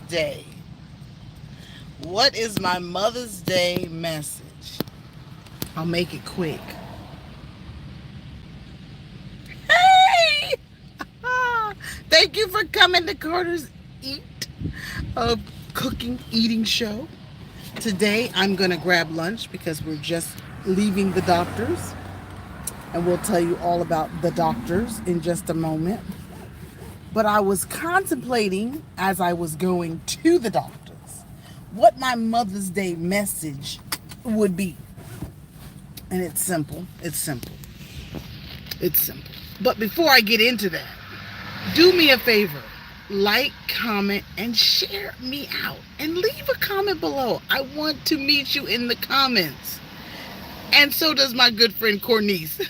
Day. What is my Mother's Day message? I'll make it quick. Hey! Thank you for coming to Carter's Eat, a cooking, eating show. Today I'm going to grab lunch because we're just leaving the doctors. And we'll tell you all about the doctors in just a moment. But I was contemplating as I was going to the doctors what my Mother's Day message would be. And it's simple. It's simple. It's simple. But before I get into that, do me a favor. Like, comment, and share me out. And leave a comment below. I want to meet you in the comments. And so does my good friend Cornice.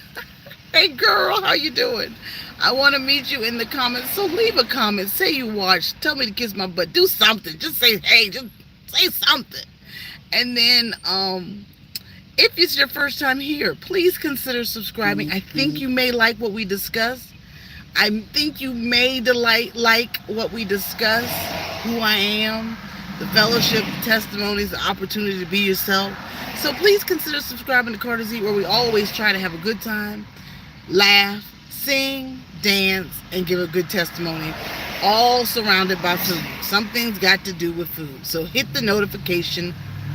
Hey girl, how you doing? I want to meet you in the comments. So leave a comment. Say you watched. Tell me to kiss my butt. Do something. Just say, hey, just say something. And then, if it's your first time here, please consider subscribing. I think you may like what we discussed. I think you may like what we discuss, who I am, the fellowship, the testimonies, the opportunity to be yourself. So please consider subscribing to Carter's Eat, where we always try to have a good time, laugh, sing, dance, and give a good testimony, all surrounded by food. Something's got to do with food. So hit the notification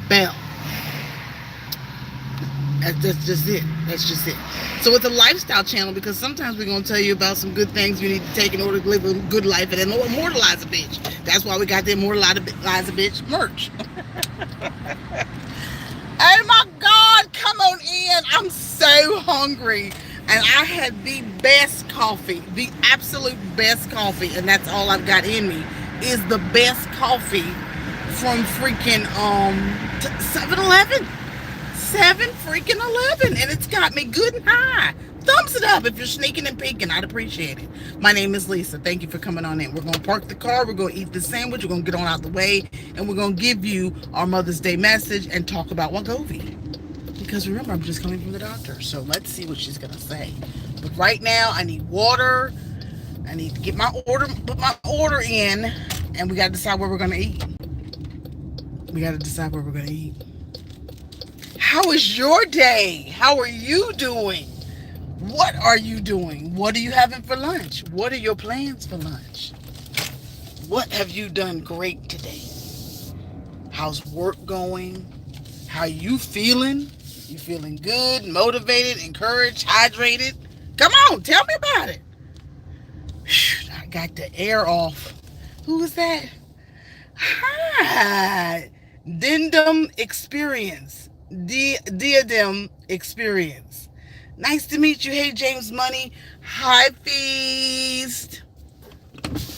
bell. That's just it. That's just it. So it's a lifestyle channel because sometimes we're going to tell you about some good things you need to take in order to live a good life and then immortalize a bitch. That's why we got the immortalize a bitch merch. Oh my God, come on in. I'm so hungry. And I had the best coffee, the absolute best coffee. And that's all I've got in me is the best coffee from freaking 7-Eleven. 7-11, and it's got me good and high. Thumbs it up if you're sneaking and peeking. I'd appreciate it. My name is Lisa. Thank you for coming on in. We're going to park the car. We're going to eat the sandwich. We're going to get on out the way, and we're going to give you our Mother's Day message and talk about Wagovi. Because remember, I'm just coming from the doctor, so let's see what she's going to say. But right now, I need water. I need to get put my order in, and we got to decide where we're going to eat. We got to decide where we're going to eat. How is your day? How are you doing? What are you doing? What are you having for lunch? What are your plans for lunch? What have you done great today? How's work going? How you feeling? You feeling good, motivated, encouraged, hydrated? Come on, tell me about it. I got the air off. Who was that? Hi. Diadem Experience. Diadem Experience. Nice to meet you. Hey, James Money. Hi, Feast.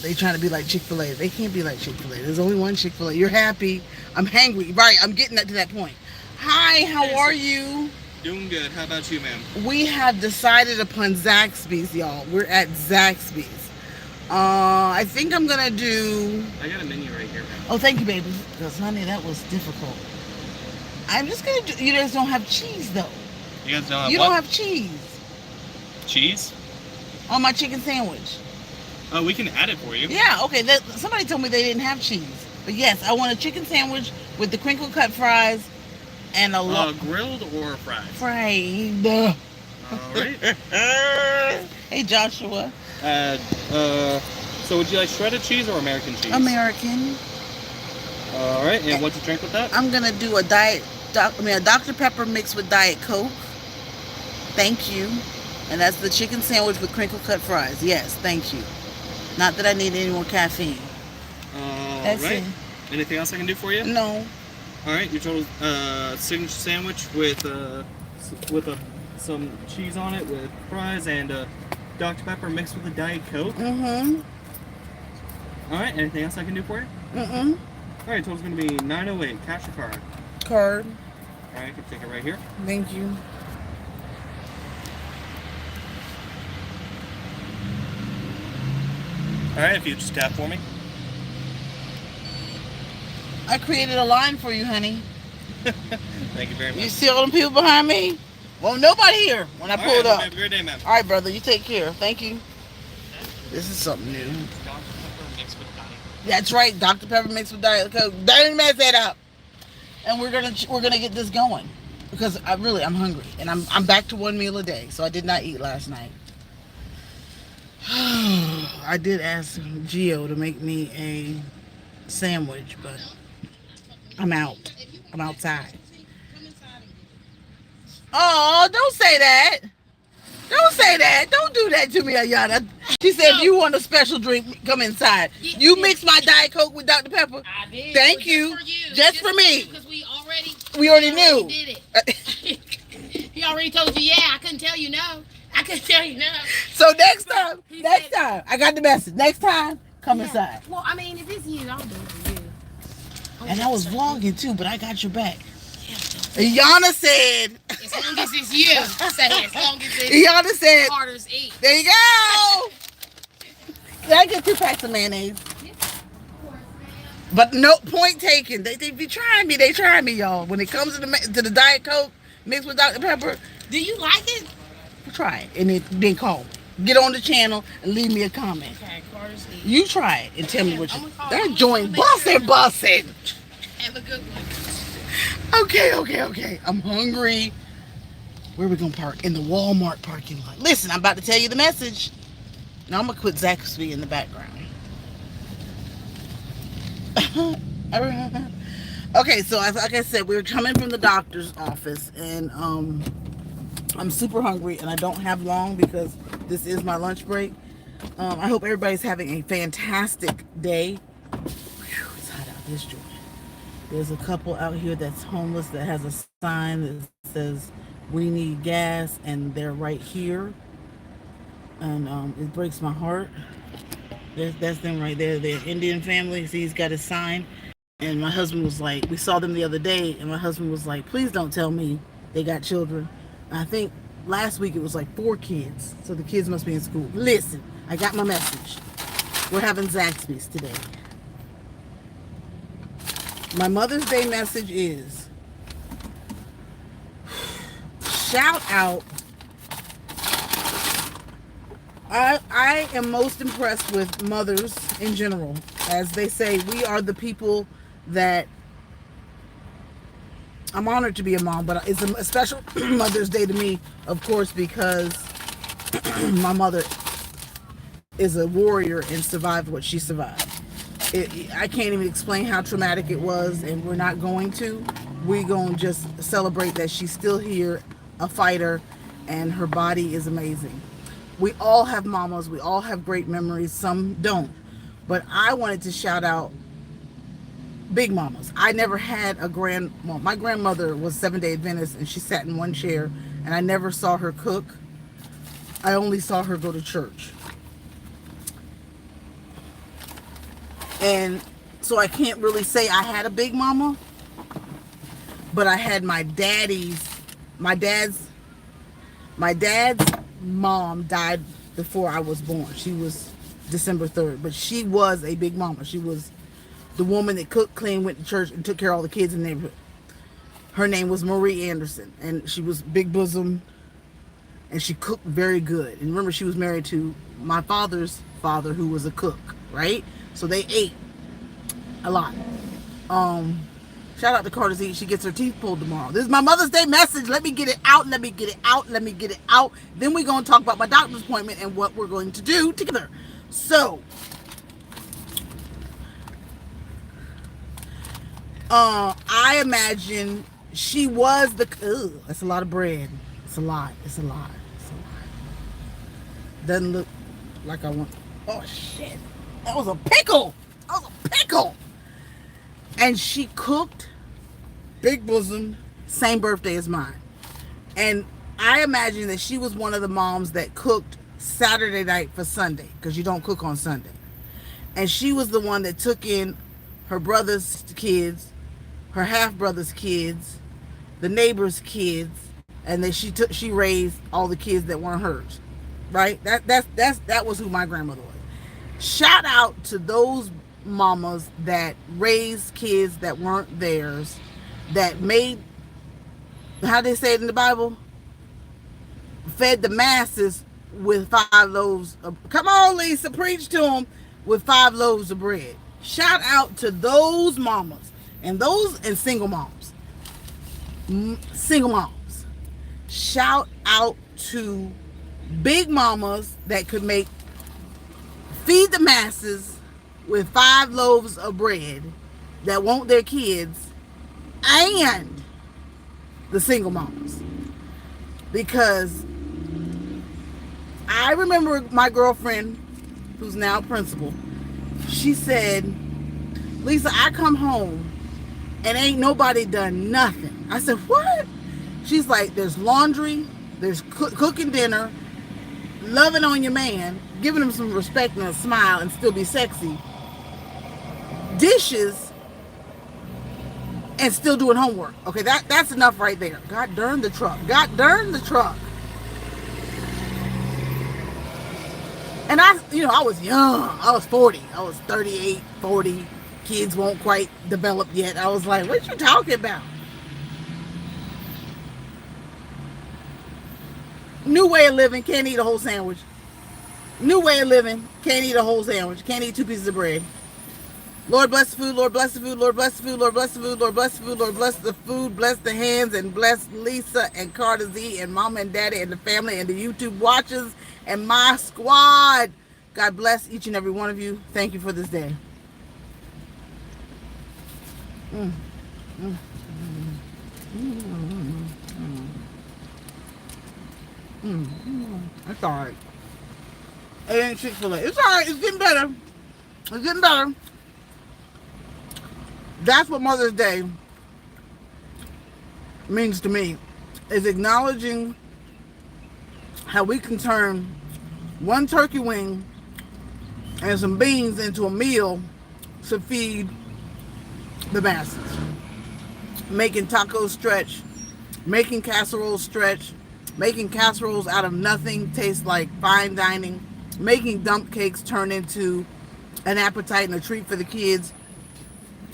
They trying to be like Chick-fil-A. They can't be like Chick-fil-A. There's only one Chick-fil-A. You're happy. I'm hangry. Right, I'm getting to that point. Hi, how are you? Doing good. How about you, ma'am? We have decided upon Zaxby's, y'all. We're at Zaxby's. I think I'm going to do... I got a menu right here, ma'am. Oh, thank you, baby. Because, honey, that was difficult. I'm just going to do... You guys don't have cheese, though. You guys don't have You what? don't have cheese cheese? on my chicken sandwich. Oh, we can add it for you. Yeah, okay. Somebody told me they didn't have cheese. But yes, I want a chicken sandwich with the crinkle cut fries and a grilled or fried? fried. All right. Hey, Joshua. So would you like shredded cheese or American cheese? American. All right. And what to drink with that? I'm gonna do a Dr. Pepper mixed with Diet Coke. Thank you. And that's the chicken sandwich with crinkle cut fries. Yes, thank you. Not that I need any more caffeine. That's right. Anything else I can do for you? No. All right. Your total signature sandwich with some cheese on it with fries and Dr. Pepper mixed with a Diet Coke. Mm-hmm. All right. Anything else I can do for you? Mm-mm. All right. Total's gonna be $9.08. Cash or card? Card. All right. I can take it right here. Thank you. All right. If you just tap for me. I created a line for you, honey. Thank you very much. You see all them people behind me? Well, nobody here when I pulled up. Have a great day, ma'am. All right, brother. You take care. Thank you. This is something new. Dr. Pepper mixed with Diet That's right, Dr. Pepper mixed with Diet Coke. Don't mess that up. And we're gonna get this going because I'm hungry and I'm back to one meal a day. So I did not eat last night. I did ask Gio to make me a sandwich, but I'm out. I'm outside. Oh, don't say that. Don't say that. Don't do that to me, Ayana. She said, if you want a special drink, come inside. You mix my Diet Coke with Dr. Pepper. I did. Thank you. Just for me. Because we already knew. Did it. He already told you, yeah, I couldn't tell you no. I couldn't tell you no. So next time, I got the message. Next time, come inside. Well, I mean, if it's you, I'll do it for you. And I was vlogging too, but I got your back. Yana said. As long as it's you. Say as long as it's Yana said. Carter's eat. There you go. Can I get 2 packs of mayonnaise? But no, point taken. They be trying me. They trying me, y'all. When it comes to the Diet Coke mixed with Dr. Pepper, do you like it? Try it and then call me. Get on the channel and leave me a comment. Okay, Carter's eat. You try it and tell me what you. That joint busting. Have a good one. Okay. I'm hungry. Where we gonna park? In the Walmart parking lot. Listen, I'm about to tell you the message. Now I'm gonna put Zaxby in the background. Okay, so like I said, we were coming from the doctor's office, and I'm super hungry, and I don't have long because this is my lunch break. I hope everybody's having a fantastic day. Whew, it's hot out this joint. There's a couple out here that's homeless that has a sign that says we need gas, and they're right here, and it breaks my heart. That's them right there. They're Indian family. See, he's got his sign, and my husband was like, we saw them the other day, and my husband was like, please don't tell me they got children. And I think last week it was like 4 kids, so the kids must be in school. Listen, I got my message. We're having Zaxby's today. My Mother's Day message is shout out. I am most impressed with mothers in general. As they say, we are the people that I'm honored to be a mom, but it's a special Mother's Day to me, of course, because my mother is a warrior and survived what she survived. I can't even explain how traumatic it was, and we're not going to. We're going to just celebrate that she's still here, a fighter, and her body is amazing. We all have mamas. We all have great memories. Some don't. But I wanted to shout out big mamas. I never had a grandma. My grandmother was Seventh-day Adventist, and she sat in one chair, and I never saw her cook. I only saw her go to church. And so I can't really say I had a big mama, but I had my dad's mom died before I was born. She was December 3rd, but she was a big mama. She was the woman that cooked, cleaned, went to church, and took care of all the kids in the neighborhood. Her name was Marie Anderson, and she was big bosom, and she cooked very good. And remember, she was married to my father's father, who was a cook, right? So they ate a lot. Shout out to Carter's Eat. She gets her teeth pulled tomorrow. This is my Mother's Day message. Let me get it out. Let me get it out. Let me get it out. Then we're going to talk about my doctor's appointment and what we're going to do together. So, I imagine she was the... Ugh, that's a lot of bread. It's a lot. It's a lot. It's a lot. Doesn't look like I want... Oh, shit. That was a pickle. That was a pickle. And she cooked, big bosom, same birthday as mine. And I imagine that she was one of the moms that cooked Saturday night for Sunday, because you don't cook on Sunday. And she was the one that took in her brother's kids, her half-brother's kids, the neighbor's kids, and then she raised all the kids that weren't hers. Right? That was who my grandmother was. Shout out to those mamas that raised kids that weren't theirs, that made, how they say it in the Bible, fed the masses with 5 loaves of, come on Lisa, preach to them, with 5 loaves of bread. Shout out to those mamas and single moms. Single moms. Shout out to big mamas that could feed the masses with 5 loaves of bread that want their kids, and the single moms. Because I remember my girlfriend, who's now principal, she said, Lisa, I come home and ain't nobody done nothing. I said, what? She's like, there's laundry, there's cooking dinner, loving on your man, giving him some respect and a smile and still be sexy, dishes, and still doing homework. Okay, that's enough right there. God darn the truck. God darn the truck. And I was young. I was 40. I was 38, 40. Kids won't quite develop yet. I was like, what you talking about? New way of living, can't eat a whole sandwich. New way of living, can't eat a whole sandwich. Can't eat 2 pieces of bread. Lord bless the food, Lord bless the food, Lord bless the food, Lord bless the food, Lord bless the food, Lord bless the food, bless the hands, and bless Lisa and Carter Z and Mama and Daddy and the family and the YouTube watchers and my squad. God bless each and every one of you. Thank you for this day. That's all right. It ain't Chick-fil-A. It's all right. It's getting better. It's getting better. That's what Mother's Day means to me, is acknowledging how we can turn one turkey wing and some beans into a meal to feed the masses. Making tacos stretch, making casseroles stretch, making casseroles out of nothing taste like fine dining, making dump cakes turn into an appetite and a treat for the kids.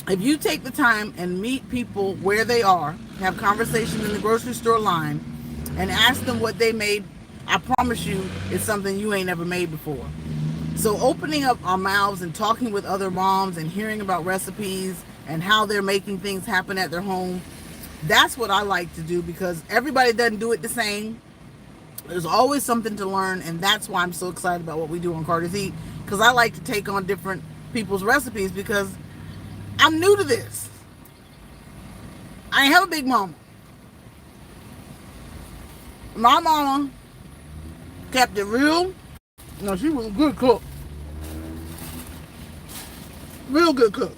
If you take the time and meet people where they are, have conversations in the grocery store line, and ask them what they made, I promise you it's something you ain't ever made before. So opening up our mouths and talking with other moms and hearing about recipes and how they're making things happen at their home, that's what I like to do, because everybody doesn't do it the same. There's always something to learn, and that's why I'm so excited about what we do on Carter's Eat, because I like to take on different people's recipes, because I'm new to this. I ain't have a big mama. My mama kept it real. No, she was a good cook. Real good cook.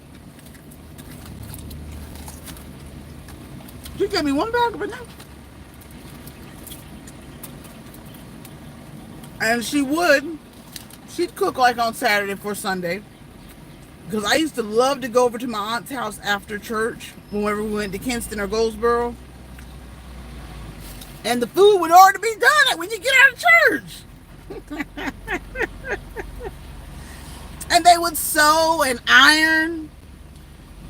She gave me one bag of it now. And she'd cook like on Saturday for Sunday. Because I used to love to go over to my aunt's house after church, whenever we went to Kinston or Goldsboro. And the food would already be done when you get out of church. And they would sew and iron.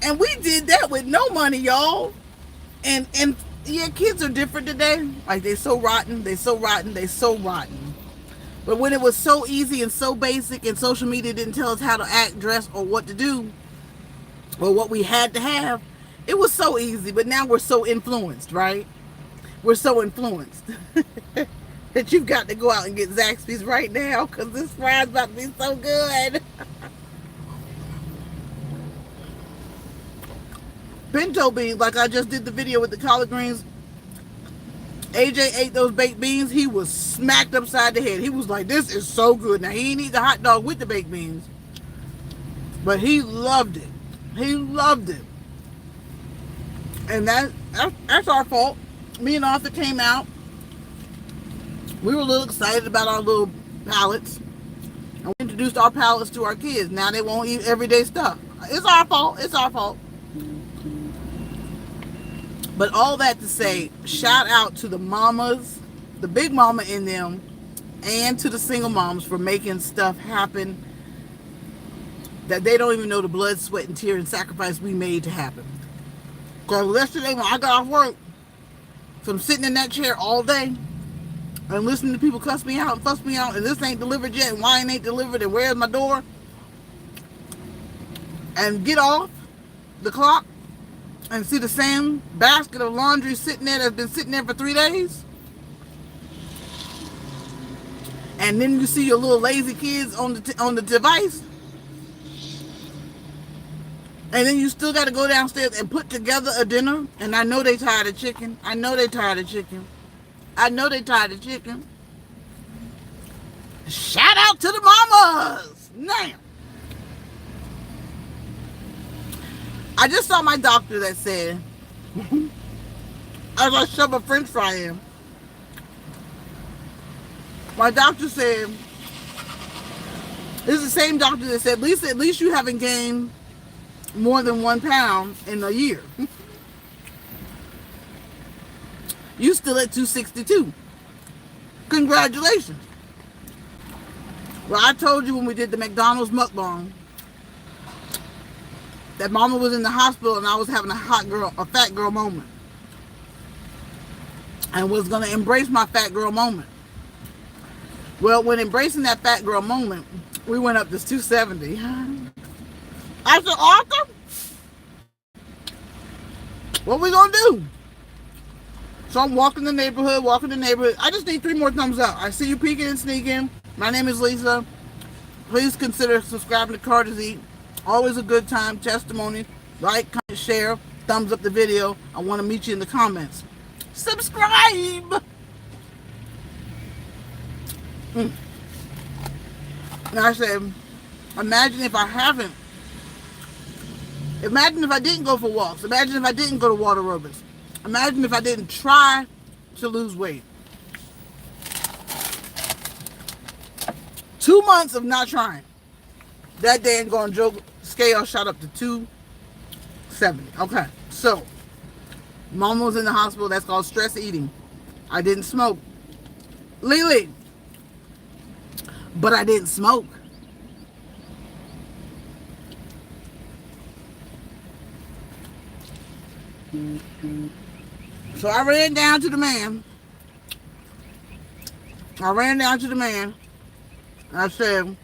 And we did that with no money, y'all. And yeah, kids are different today. Like, they so rotten. But when it was so easy and so basic, and social media didn't tell us how to act, dress, or what to do, or what we had to have, it was so easy. But now we're so influenced, right? We're so influenced that you've got to go out and get Zaxby's right now, because this fry's about to be so good. Pinto beans, like I just did the video with the collard greens. AJ ate those baked beans. He was smacked upside the head. He was like, this is so good. Now, he didn't eat the hot dog with the baked beans, but he loved it. He loved it. And that's our fault. Me and Arthur came out. We were a little excited about our little palettes. And we introduced our palettes to our kids. Now they won't eat everyday stuff. It's our fault. It's our fault. But all that to say, shout out to the mamas, the big mama in them, and to the single moms for making stuff happen that they don't even know the blood, sweat, and tear and sacrifice we made to happen. Because yesterday when I got off work, from sitting in that chair all day and listening to people cuss me out and fuss me out, and this ain't delivered yet, and why it ain't delivered, and where's my door? and get off the clock and see the same basket of laundry sitting there that's been sitting there for 3 days. And then you see your little lazy kids on the device. And then you still got to go downstairs and put together a dinner. And I know they tired of chicken. I know they tired of chicken. I know they tired of chicken. Shout out to the mamas. Now, I just saw my doctor that said, as I shove a french fry in, my doctor said, this is the same doctor that said, at least you haven't gained more than 1 pound in a year. You still at 262. Congratulations. Well, I told you when we did the McDonald's mukbang that mama was in the hospital and I was having a fat girl moment. And was going to embrace my fat girl moment. Well, when embracing that fat girl moment, we went up to 270. I said, Arthur, what we gonna do? So I'm walking the neighborhood. I just need 3 more thumbs up. I see you peeking and sneaking. My name is Lisa. Please consider subscribing to Carter's Eat. Always a good time. Testimony. Like, comment, share. Thumbs up the video. I want to meet you in the comments. Subscribe! And I said, imagine if I didn't go for walks. Imagine if I didn't go to water aerobics. Imagine if I didn't try to lose weight. 2 months of not trying. That day ain't going joke. Scale shot up to 270. Okay, so mom was in the hospital. That's called stress eating. I didn't smoke. Lily. But I didn't smoke. So I ran down to the man. I said,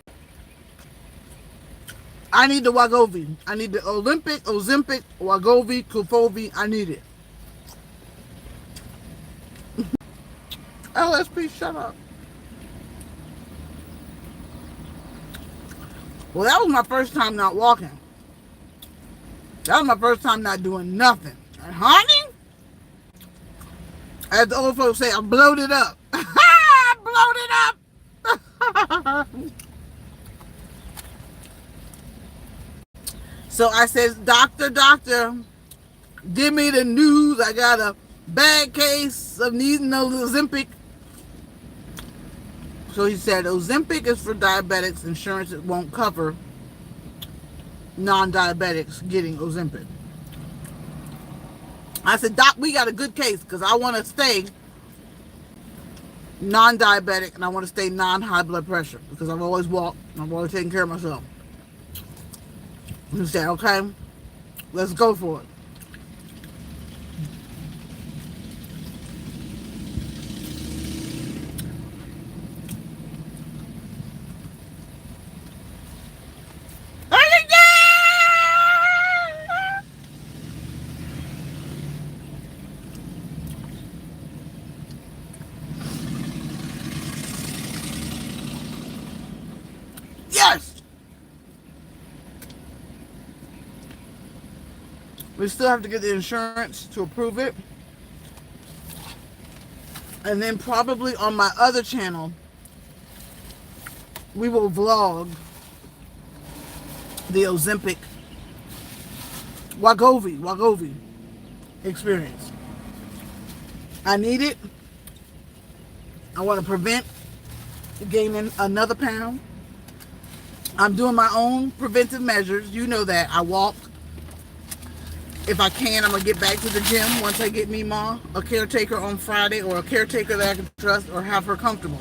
I need the Wagovi. I need the Ozempic, Wagovi, Kufovi. I need it. LSP, shut up. Well, that was my first time not walking. That was my first time not doing nothing. And honey, as the old folks say, I blowed it up. I blowed it up. So I said, doctor, give me the news. I got a bad case of needing Ozempic. So he said, Ozempic is for diabetics. Insurance won't cover non-diabetics getting Ozempic. I said, Doc, we got a good case because I want to stay non-diabetic and I want to stay non-high blood pressure because I've always walked and I've always taken care of myself. He said, okay, let's go for it. Yes! We still have to get the insurance to approve it. And then probably on my other channel, we will vlog the Ozempic Wagovi experience. I need it. I want to prevent gaining another pound. I'm doing my own preventive measures. You know that. I walk. If I can, I'm going to get back to the gym once I get me Ma a caretaker on Friday, or a caretaker that I can trust or have her comfortable.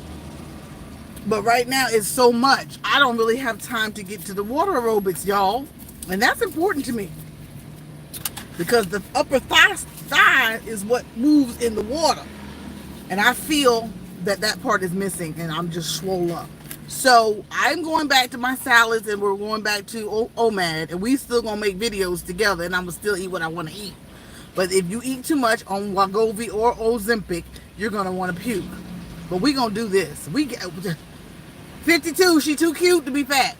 But right now it's so much. I don't really have time to get to the water aerobics, y'all. And that's important to me. Because the upper thigh is what moves in the water. And I feel that part is missing and I'm just swole up. So I'm going back to my salads, and we're going back to OMAD, and we still gonna make videos together, and I'm gonna still eat what I want to eat. But if you eat too much on Wagovi or Ozempic, you're gonna want to puke. But we gonna do this. We get 52. She too cute to be fat.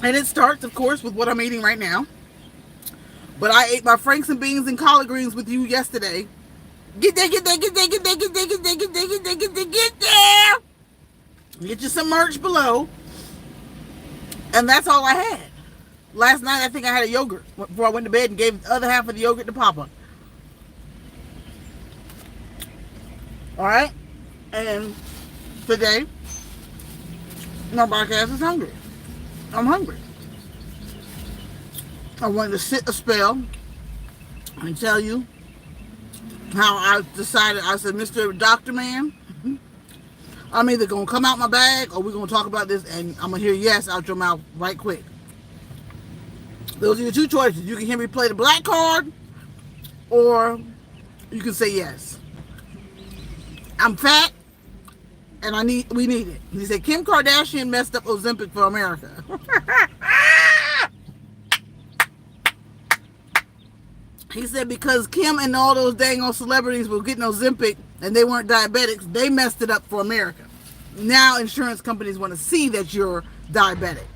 And it starts, of course, with what I'm eating right now. But I ate my Franks and beans and collard greens with you yesterday. Get there, get there, get there, get there, get there, get there, get there, get there, get there, get there. Get you some merch below. And that's all I had. Last night, I think I had a yogurt before I went to bed and gave the other half of the yogurt to Papa. All right? And today, my podcast is hungry. I'm hungry. I wanted to sit a spell and tell you how I decided. I said, Mr. Doctor Man, I'm either going to come out my bag or we're going to talk about this, and I'm going to hear yes out your mouth right quick. Those are your two choices. You can hear me play the black card, or you can say yes. I'm fat, and we need it. He said, Kim Kardashian messed up Ozempic for America. He said because Kim and all those dang old celebrities were getting Ozempic and they weren't diabetics, they messed it up for America. Now insurance companies want to see that you're diabetic.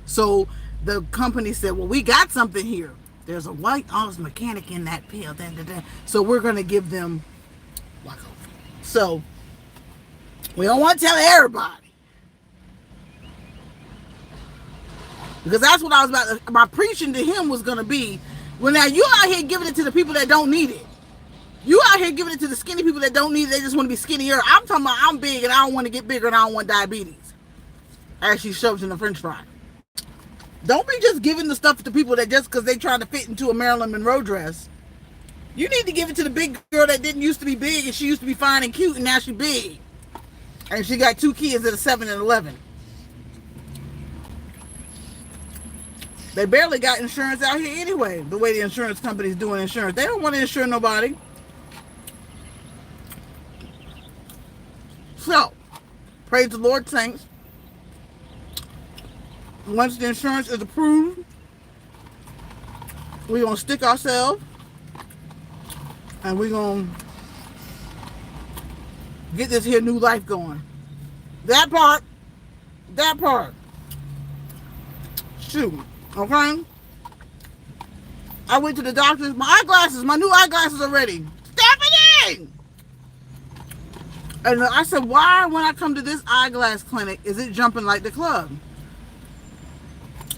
So the company said, well, we got something here. There's a white ox mechanic in that pill. So we're going to give them Wagovi. So we don't want to tell everybody. Because that's what I was about. My preaching to him was going to be, well, now you out here giving it to the people that don't need it. You out here giving it to the skinny people that don't need it. They just want to be skinnier. I'm talking about I'm big and I don't want to get bigger and I don't want diabetes. As she shoves in the french fry. Don't be just giving the stuff to people that just because they trying to fit into a Marilyn Monroe dress. You need to give it to the big girl that didn't used to be big and she used to be fine and cute and now she's big. And she got 2 kids that are 7 and 11. They barely got insurance out here anyway, the way the insurance company's doing insurance. They don't want to insure nobody. So, praise the Lord, saints. Once the insurance is approved, we're going to stick ourselves and we're going to get this here new life going. That part. Shoot. Okay? I went to the doctor's. My new eyeglasses are ready. Stephanie! And I said, why when I come to this eyeglass clinic is it jumping like the club?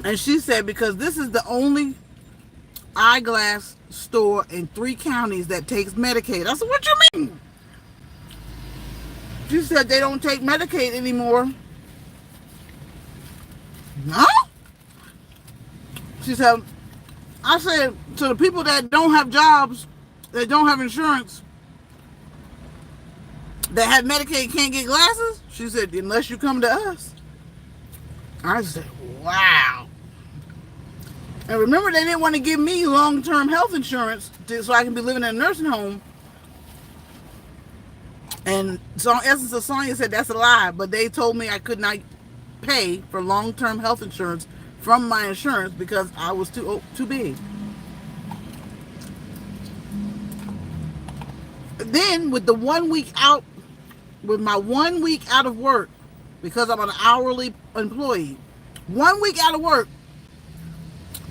And she said, because this is the only eyeglass store in 3 counties that takes Medicaid. I said, what you mean? She said they don't take Medicaid anymore. No? She said, I said, to the people that don't have jobs, that don't have insurance, that have Medicaid can't get glasses? She said, unless you come to us. I said, wow. And remember, they didn't want to give me long-term health insurance so I can be living in a nursing home. And so Essence of Sonya said that's a lie, but they told me I could not pay for long-term health insurance from my insurance because I was too big. Then with the 1 week out, with my 1 week out of work, because I'm an hourly employee, 1 week out of work,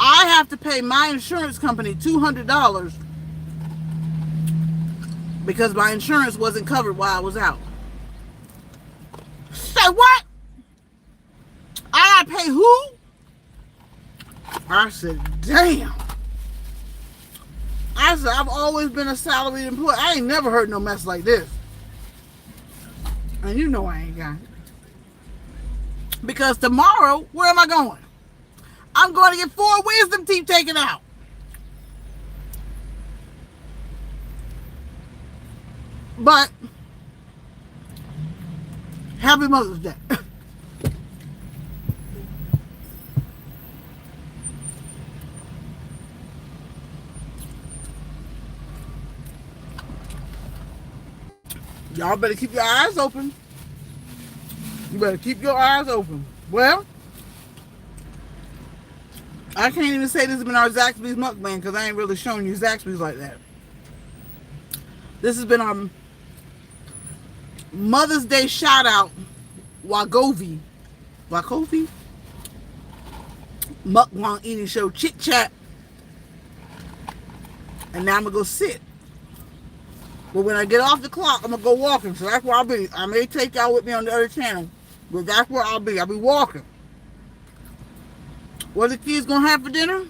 I have to pay my insurance company $200 because my insurance wasn't covered while I was out. Say what? I gotta pay who? I said, damn. I said, I've always been a salaried employee. I ain't never heard no mess like this. And you know I ain't got it. Because tomorrow, where am I going? I'm going to get 4 wisdom teeth taken out. But, happy Mother's Day. Y'all better keep your eyes open. You better keep your eyes open. Well, I can't even say this has been our Zaxby's mukbang because I ain't really showing you Zaxby's like that. This has been our Mother's Day shout out, Wagovi. Mukbang eating show, chit chat. And now I'm gonna go sit. But when I get off the clock, I'm gonna go walking. So that's where I'll be. I may take y'all with me on the other channel, but that's where I'll be. I'll be walking. What are the kids gonna have for dinner?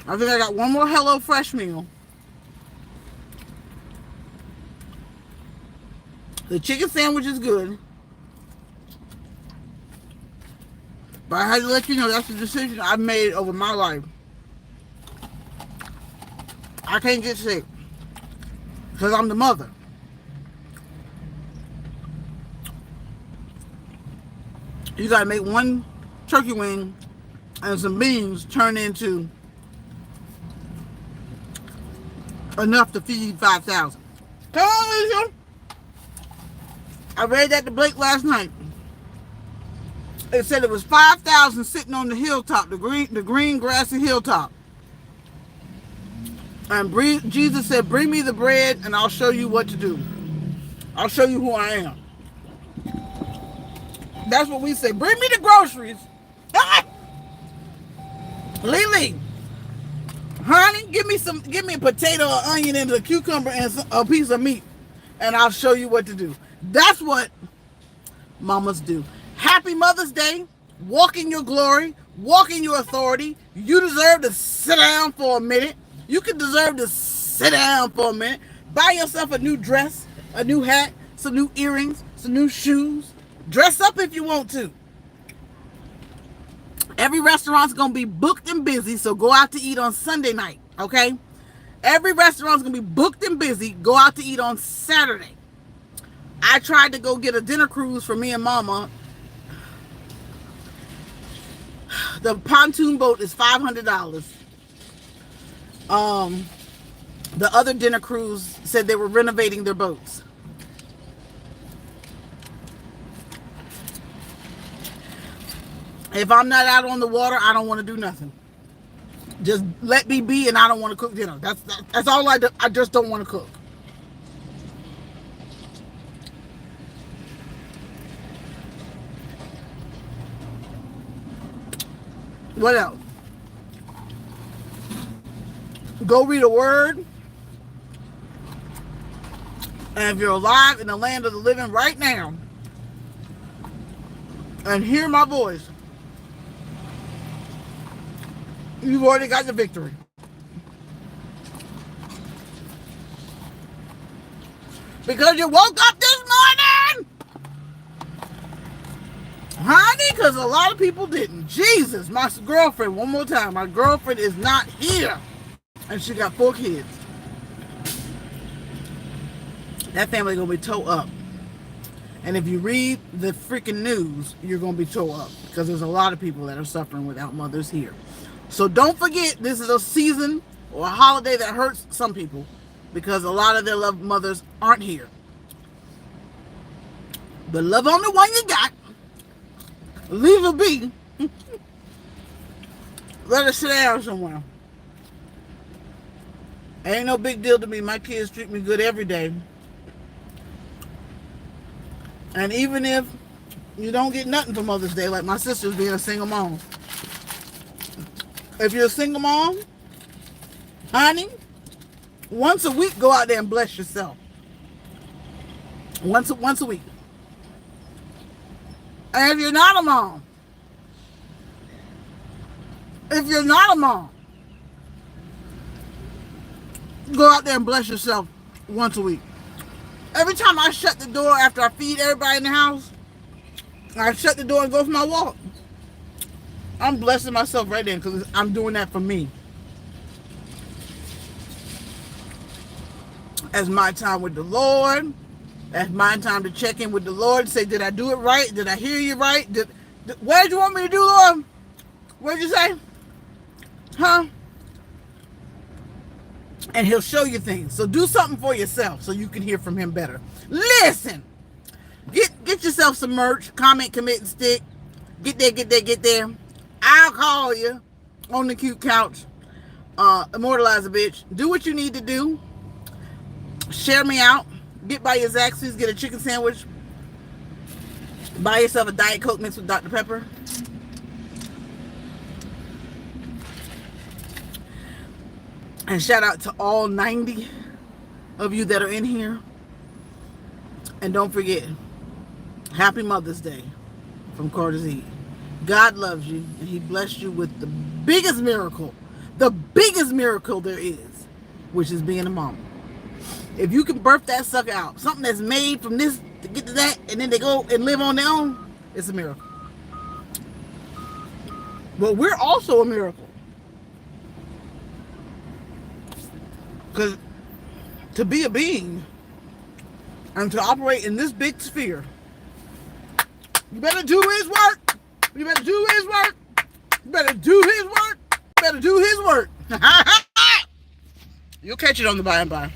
I think I got one more Hello Fresh meal. The chicken sandwich is good. But I had to let you know that's the decision I've made over my life. I can't get sick because I'm the mother. You gotta make one turkey wing and some beans turn into enough to feed 5,000. Come on, Lisa. I read that to Blake last night. It said it was 5,000 sitting on the hilltop, the green grassy hilltop. And Jesus said, bring me the bread and I'll show you what to do. I'll show you who I am. That's what we say. Bring me the groceries. Lily, honey, give me a potato, an onion, and a cucumber and a piece of meat. And I'll show you what to do. That's what mamas do. Happy Mother's Day. Walk in your glory. Walk in your authority. You deserve to sit down for a minute. You can deserve to sit down for a minute. Buy yourself a new dress, a new hat, some new earrings, some new shoes. Dress up if you want to. Every restaurant's going to be booked and busy, so go out to eat on Sunday night, okay? Every restaurant's going to be booked and busy. Go out to eat on Saturday. I tried to go get a dinner cruise for me and Mama. The pontoon boat is $500. The other dinner cruise said they were renovating their boats. If I'm not out on the water, I don't want to do nothing. Just let me be, and I don't want to cook dinner. That's all I do. I just don't want to cook. What else? Go read a word. And if you're alive in the land of the living right now and hear my voice, you've already got the victory. Because you woke up this morning, honey, because a lot of people didn't. Jesus, my girlfriend, one more time, my girlfriend is not here. And she got 4 kids. That family gonna be tore up. And if you read the freaking news, you're gonna be tore up. Because there's a lot of people that are suffering without mothers here. So don't forget, this is a season or a holiday that hurts some people. Because a lot of their loved mothers aren't here. But love on the one you got. Leave her be. Let her sit down somewhere. Ain't no big deal to me. My kids treat me good every day. And even if you don't get nothing for Mother's Day, like my sister's being a single mom. If you're a single mom, honey, once a week, go out there and bless yourself. Once a week. And if you're not a mom, go out there and bless yourself once a week. Every time I shut the door after I feed everybody in the house, I shut the door and go for my walk. I'm blessing myself right there because I'm doing that for me. That's my time with the Lord. That's my time to check in with the Lord and say, did I do it right? Did I hear you right? What did you want me to do, Lord? What did you say? Huh? and he'll show you things. So do something for yourself so you can hear from him better. Listen, get yourself some merch. Comment, commit, and stick. Get there. I'll call you on the cute couch. Immortalize a bitch. Do what you need to do. Share me out. Get by your Zaxby's. Get a chicken sandwich. Buy yourself a Diet Coke mixed with Dr. Pepper. And shout out to all 90 of you that are in here. And don't forget, Happy Mother's Day from Carter's Eat. God loves you, and he blessed you with the biggest miracle there is, which is being a mama. If you can birth that sucker out, something that's made from this to get to that, and then they go and live on their own, it's a miracle. But we're also a miracle. Because to be a being and to operate in this big sphere, you better do his work. You better do his work. You better do his work. You better do his work. You'll catch it on the by and by.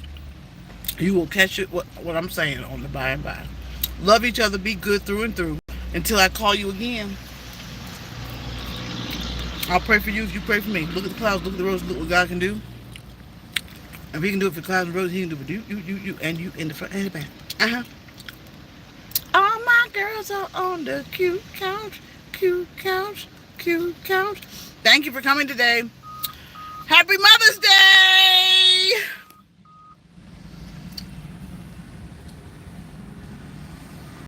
You will catch it, what I'm saying, on the by and by. Love each other. Be good through and through. Until I call you again. I'll pray for you if you pray for me. Look at the clouds. Look at the roads. Look what God can do. If he can do it for clouds and roads, he can do it for you, and you in the front and the back. All my girls are on the cute couch. Thank you for coming today. Happy Mother's Day!